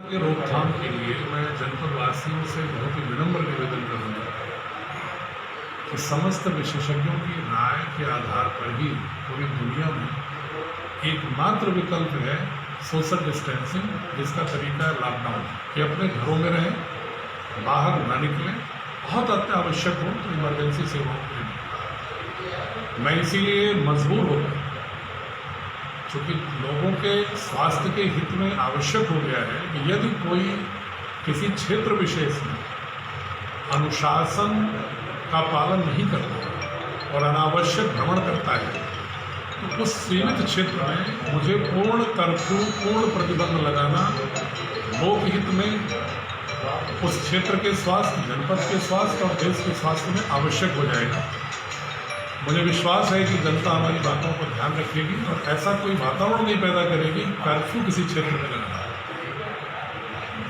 के रोकथाम के लिए मैं जनपद वासियों से बहुत ही विनम्र निवेदन करूंगा कि समस्त विशेषज्ञों की राय के आधार पर ही पूरी दुनिया में एकमात्र विकल्प है सोशल डिस्टेंसिंग, जिसका तरीका है लॉकडाउन। कि अपने घरों में रहें, बाहर ना निकलें, बहुत अत्यावश्यक हो तो इमरजेंसी सेवाओं के लिए निकलें। मैं इसीलिए मजबूर हो गया, चूँकि लोगों के स्वास्थ्य के हित में आवश्यक हो गया है कि यदि कोई किसी क्षेत्र विशेष में अनुशासन का पालन नहीं करता और अनावश्यक भ्रमण करता है तो उस सीमित क्षेत्र में मुझे पूर्ण कर्फ्यू, पूर्ण प्रतिबंध लगाना लोकहित में, उस क्षेत्र के स्वास्थ्य, जनपद के स्वास्थ्य और देश के स्वास्थ्य में आवश्यक हो जाएगा। मुझे विश्वास है कि जनता हमारी बातों पर ध्यान रखेगी और ऐसा कोई वातावरण नहीं पैदा करेगी कर्फ्यू किसी क्षेत्र में लगाना।